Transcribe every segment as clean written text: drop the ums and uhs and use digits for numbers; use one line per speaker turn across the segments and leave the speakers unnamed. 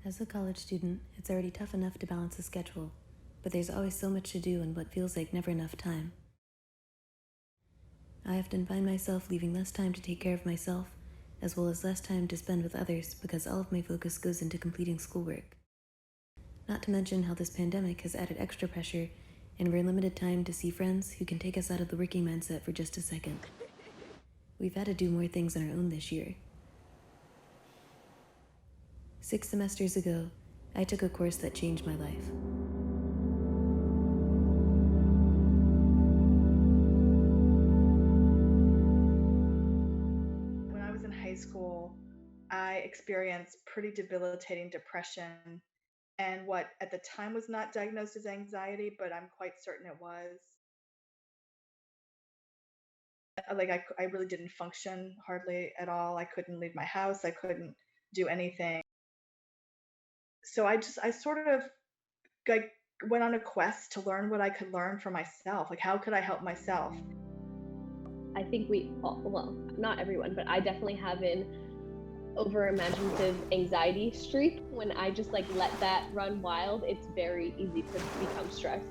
As a college student, it's already tough enough to balance a schedule, but there's always so much to do in what feels like never enough time. I often find myself leaving less time to take care of myself, as well as less time to spend with others because all of my focus goes into completing schoolwork. Not to mention how this pandemic has added extra pressure, and we're limited time to see friends who can take us out of the working mindset for just a second. We've had to do more things on our own this year. 6 semesters ago, I took a course that changed my life.
When I was in high school, I experienced pretty debilitating depression and what at the time was not diagnosed as anxiety, but I'm quite certain it was. I really didn't function hardly at all. I couldn't leave my house. I couldn't do anything. So I sort of like went on a quest to learn what I could learn for myself. Like, how could I help myself?
I think we all, well, not everyone, but I definitely have an over-imaginative anxiety streak. When I just like let that run wild, it's very easy to become stressed.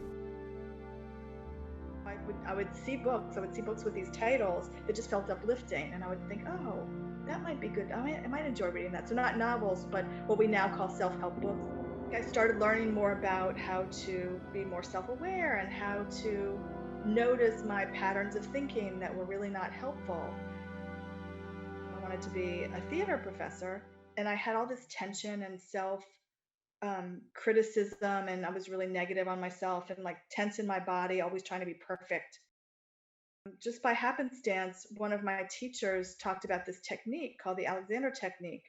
I would see books. I would see books with these titles that just felt uplifting, and I would think, oh, that might be good. I might enjoy reading that. So not novels, but what we now call self-help books. I started learning more about how to be more self-aware and how to notice my patterns of thinking that were really not helpful. I wanted to be a theater professor, and I had all this tension and self criticism, and I was really negative on myself and like tense in my body, always trying to be perfect. Just by happenstance, one of my teachers talked about this technique called the Alexander technique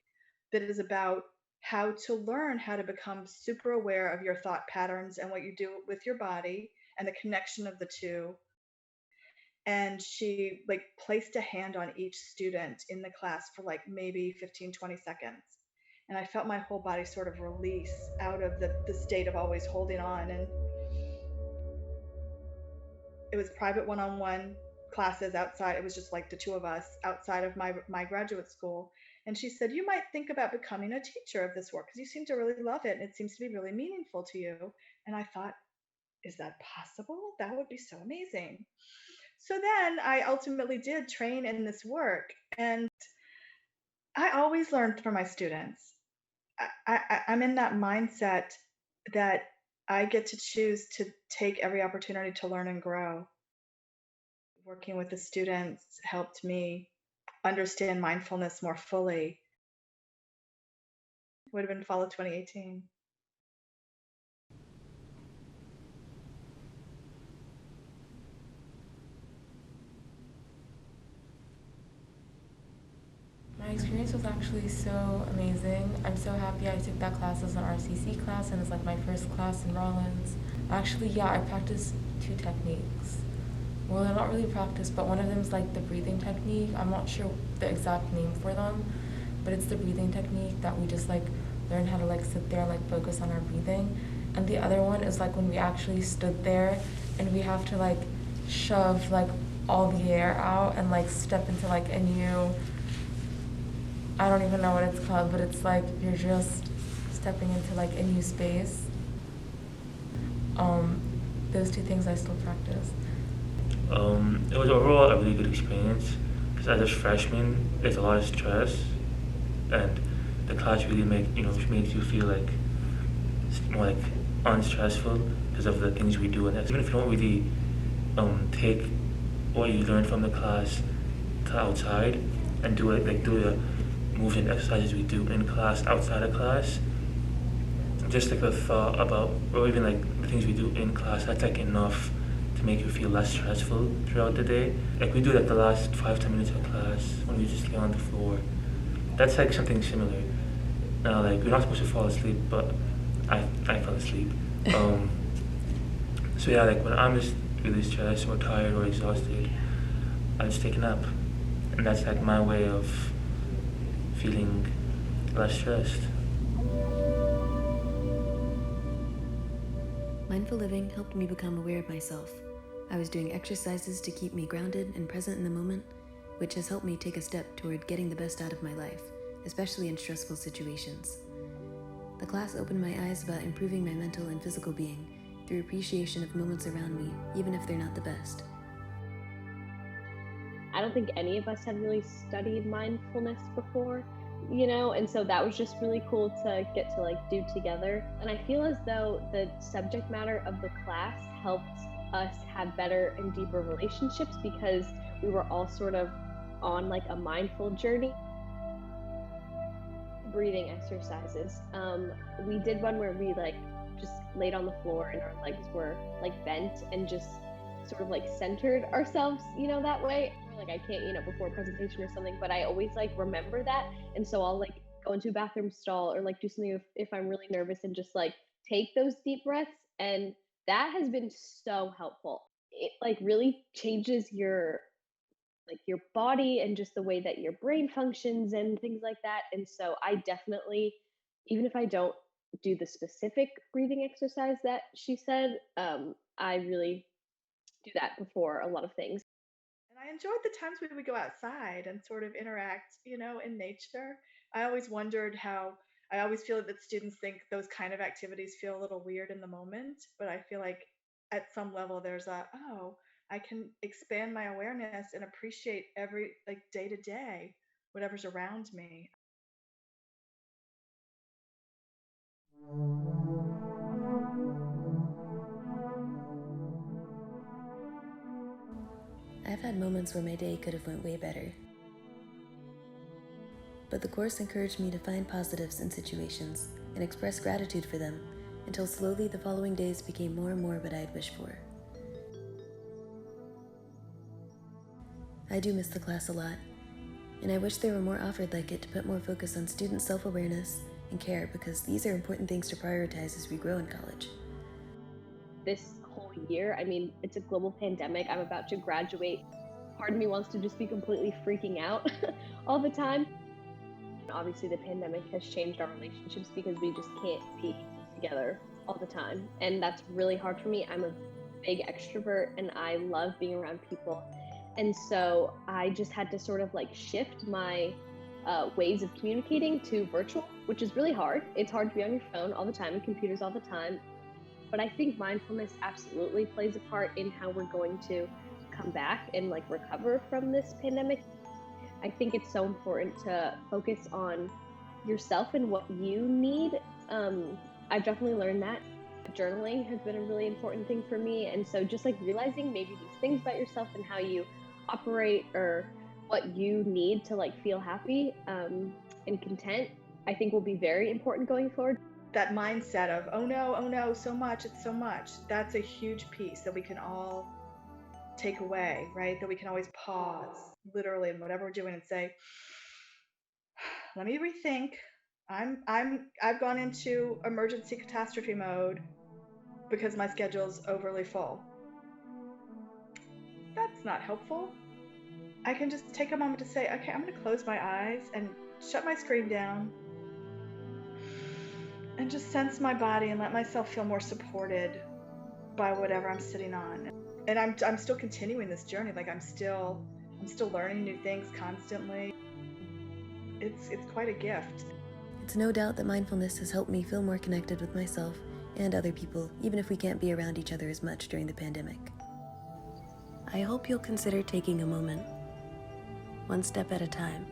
that is about how to learn how to become super aware of your thought patterns and what you do with your body and the connection of the two. And she like placed a hand on each student in the class for like maybe 15-20 seconds, and I felt my whole body sort of release out of the state of always holding on. And it was private one-on-one classes outside. It was just like the two of us outside of my graduate school. And she said, you might think about becoming a teacher of this work because you seem to really love it and it seems to be really meaningful to you. And I thought, is that possible? That would be so amazing. So then I ultimately did train in this work, and I always learn from my students. I'm in that mindset that I get to choose to take every opportunity to learn and grow. Working with the students helped me understand mindfulness more fully. Would have been fall of 2018.
My experience was actually so amazing. I'm so happy I took that class as an RCC class and it's like my first class in Rollins. Actually, yeah, I practiced 2 techniques. Well, they're not really practiced, but one of them is like the breathing technique. I'm not sure the exact name for them, but it's the breathing technique that we just like learn how to like sit there and like focus on our breathing. And the other one is like when we actually stood there and we have to like shove like all the air out and like step into like a new, I don't even know what it's called, but it's like you're just stepping into like a new space. Those 2 things I still practice.
It was overall a really good experience because as a freshman, there's a lot of stress, and the class really makes you feel like more like unstressful because of the things we do. And even if you don't really take what you learned from the class to outside and do the moves and exercises we do in class outside of class, just like the thought about, or even like the things we do in class, that's like enough to make you feel less stressful throughout the day. Like we do like the last 5-10 minutes of class when we just lay on the floor. That's like something similar. Now like we're not supposed to fall asleep, but I fell asleep. So yeah, like when I'm just really stressed or tired or exhausted, I just take a nap. And that's like my way of feeling less stressed.
Mindful living helped me become aware of myself. I was doing exercises to keep me grounded and present in the moment, which has helped me take a step toward getting the best out of my life, especially in stressful situations. The class opened my eyes about improving my mental and physical being through appreciation of moments around me, even if they're not the best.
I don't think any of us had really studied mindfulness before, and so that was just really cool to get to like do together. And I feel as though the subject matter of the class helped us have better and deeper relationships because we were all sort of on like a mindful journey. Breathing exercises. We did one where we like just laid on the floor and our legs were like bent and just sort of like centered ourselves, that way. Like I can't, before a presentation or something, but I always like remember that. And so I'll like go into a bathroom stall or like do something if I'm really nervous and just like take those deep breaths. And that has been so helpful. It like really changes your body and just the way that your brain functions and things like that. And so I definitely, even if I don't do the specific breathing exercise that she said, I really do that before a lot of things.
And I enjoyed the times we would go outside and sort of interact, in nature. I always wondered I always feel that students think those kind of activities feel a little weird in the moment, but I feel like at some level there's I can expand my awareness and appreciate every like day to day, whatever's around me.
I've had moments where my day could have went way better. But the course encouraged me to find positives in situations and express gratitude for them until slowly the following days became more and more what I had wished for. I do miss the class a lot, and I wish there were more offered like it to put more focus on student self-awareness and care because these are important things to prioritize as we grow in college.
This whole year, it's a global pandemic. I'm about to graduate. Part of me wants to just be completely freaking out all the time. Obviously, the pandemic has changed our relationships because we just can't be together all the time. And that's really hard for me. I'm a big extrovert and I love being around people. And so I just had to sort of like shift my ways of communicating to virtual, which is really hard. It's hard to be on your phone all the time and computers all the time. But I think mindfulness absolutely plays a part in how we're going to come back and like recover from this pandemic. I think it's so important to focus on yourself and what you need. I've definitely learned that. Journaling has been a really important thing for me. And so just like realizing maybe these things about yourself and how you operate or what you need to like feel happy and content, I think will be very important going forward.
That mindset of, oh no, so much, it's so much. That's a huge piece that we can all take away, right? That we can always pause, literally, in whatever we're doing and say, let me rethink. I've gone into emergency catastrophe mode because my schedule's overly full. That's not helpful. I can just take a moment to say, okay, I'm going to close my eyes and shut my screen down and just sense my body and let myself feel more supported by whatever I'm sitting on. And I'm still continuing this journey. Like I'm still learning new things constantly. It's quite a gift.
It's no doubt that mindfulness has helped me feel more connected with myself and other people, even if we can't be around each other as much during the pandemic. I hope you'll consider taking a moment, one step at a time.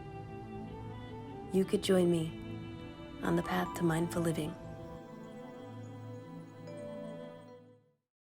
You could join me on the path to mindful living.